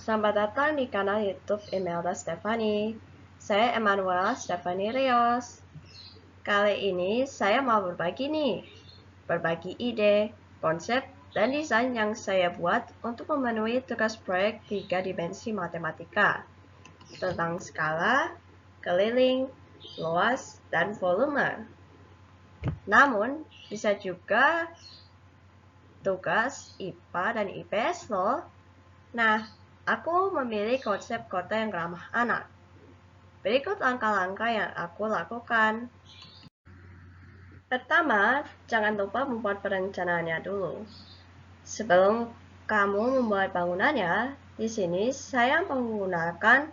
Selamat datang di kanal YouTube Imelda Stefani. Saya Emanuela Stefani Rios. Kali ini saya mau berbagi ide, konsep, dan desain yang saya buat untuk memenuhi tugas proyek 3 dimensi matematika tentang skala, keliling, luas, dan volume. Namun, bisa juga tugas IPA dan IPS loh. Nah, aku memilih konsep kota yang ramah anak. Berikut langkah-langkah yang aku lakukan. Pertama, jangan lupa membuat perencanaannya dulu. Sebelum kamu membuat bangunannya, di sini saya menggunakan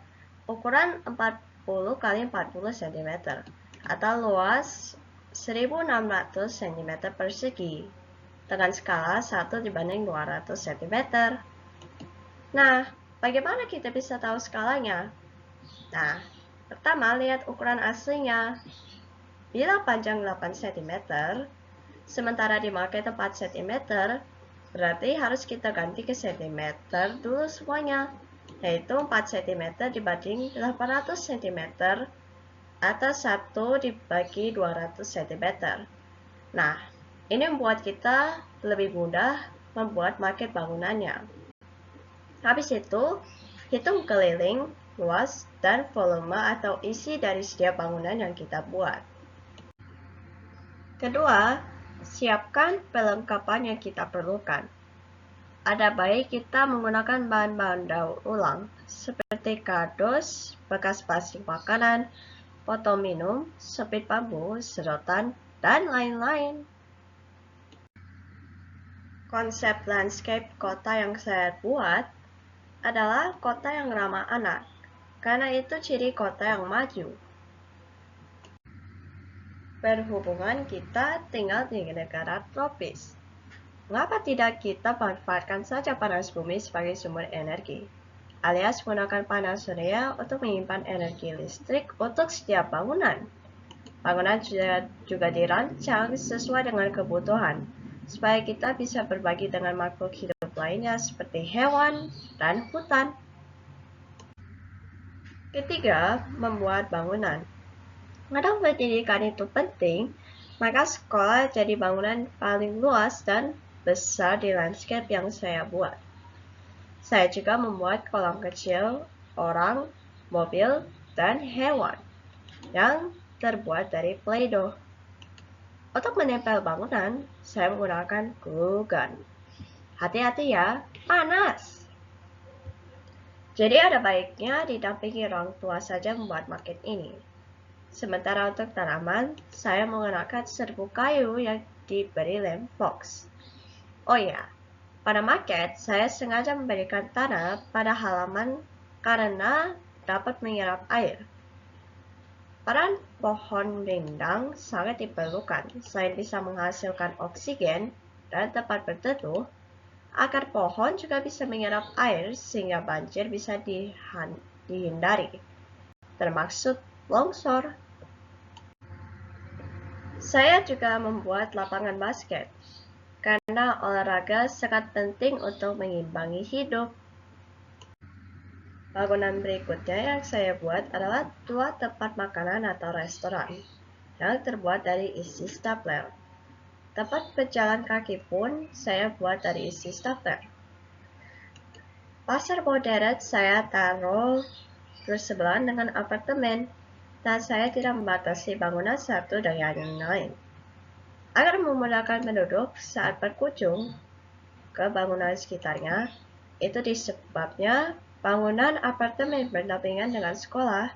ukuran 40 x 40 cm atau luas 1600 cm persegi dengan skala 1:200 cm. Nah, bagaimana kita bisa tahu skalanya? Nah, pertama lihat ukuran aslinya. Bila panjang 8 cm, sementara di market 4 cm, berarti harus kita ganti ke cm dulu semuanya, yaitu 4 cm dibanding 800 cm atau 1 dibagi 200 cm. Nah, ini membuat kita lebih mudah membuat market bangunannya. Habis itu, hitung keliling, luas, dan volume atau isi dari setiap bangunan yang kita buat. Kedua, siapkan perlengkapan yang kita perlukan. Ada baik kita menggunakan bahan-bahan daur ulang, seperti kardus, bekas plastik makanan, botol minum, sepit bambu, sedotan, dan lain-lain. Konsep landscape kota yang saya buat adalah kota yang ramah anak, karena itu ciri kota yang maju. Berhubungan kita tinggal di negara tropis. Mengapa tidak kita manfaatkan saja panas bumi sebagai sumber energi, alias menggunakan panas surya untuk menyimpan energi listrik untuk setiap bangunan? Bangunan juga dirancang sesuai dengan kebutuhan, supaya kita bisa berbagi dengan makhluk hidup lainnya seperti hewan dan hutan. Ketiga, membuat bangunan. Karena pendidikan itu penting, maka sekolah jadi bangunan paling luas dan besar di landscape yang saya buat. Saya juga membuat kolam kecil, orang, mobil, dan hewan yang terbuat dari Play-Doh. Untuk menempel bangunan, saya menggunakan glue gun. Hati-hati ya, panas! Jadi ada baiknya didampingi orang tua saja membuat market ini. Sementara untuk tanaman, saya menggunakan serbuk kayu yang diberi lem fox. Oh ya, pada market saya sengaja memberikan tanah pada halaman karena dapat menyerap air. Peran pohon rindang sangat diperlukan selain bisa menghasilkan oksigen dan tempat berteduh, agar pohon juga bisa menyerap air sehingga banjir bisa dihindari, termasuk longsor. Saya juga membuat lapangan basket, karena olahraga sangat penting untuk mengimbangi hidup. Bangunan berikutnya yang saya buat adalah 2 tempat makanan atau restoran yang terbuat dari isi stapler. Tempat berjalan kaki pun saya buat dari isi stapler. Pasar modern saya taruh bersebelahan dengan apartemen, dan saya tidak membatasi bangunan satu dengan yang lain. Agar memudahkan penduduk saat berkunjung ke bangunan sekitarnya, itu disebabnya bangunan apartemen berdampingan dengan sekolah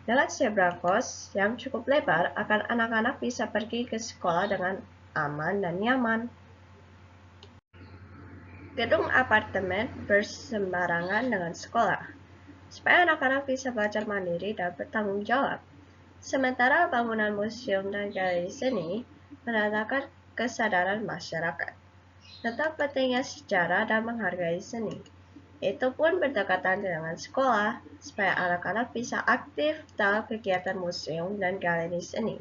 dengan zebra cross yang cukup lebar agar anak-anak bisa pergi ke sekolah dengan aman dan nyaman. Gedung apartemen bersembarangan dengan sekolah, supaya anak-anak bisa belajar mandiri dan bertanggung jawab. Sementara bangunan museum dan galeri seni menandakan kesadaran masyarakat tentang pentingnya sejarah dan menghargai seni. Itu pun berdekatan dengan sekolah, supaya anak-anak bisa aktif dalam kegiatan museum dan galeri seni.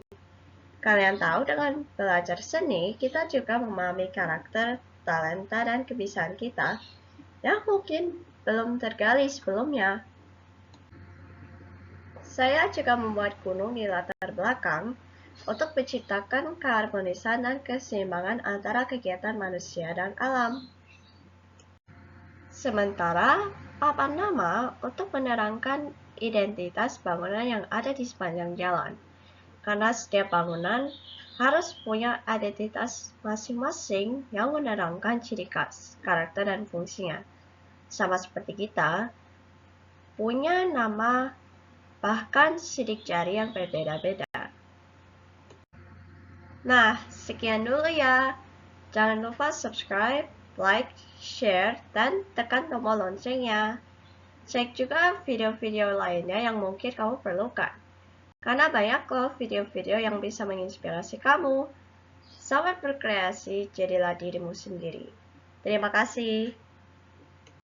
Kalian tahu, dengan belajar seni, kita juga memahami karakter, talenta, dan kebiasaan kita, yang mungkin belum tergali sebelumnya. Saya juga membuat gunung di latar belakang untuk menciptakan keharmonisan dan keseimbangan antara kegiatan manusia dan alam. Sementara, papan nama untuk menerangkan identitas bangunan yang ada di sepanjang jalan. Karena setiap bangunan harus punya identitas masing-masing yang menerangkan ciri khas, karakter, dan fungsinya. Sama seperti kita, punya nama bahkan sidik jari yang berbeda-beda. Nah, sekian dulu ya. Jangan lupa subscribe, like, share, dan tekan tombol loncengnya. Cek juga video-video lainnya yang mungkin kamu perlukan. Karena banyak loh video-video yang bisa menginspirasi kamu. Selamat berkreasi, jadilah dirimu sendiri. Terima kasih.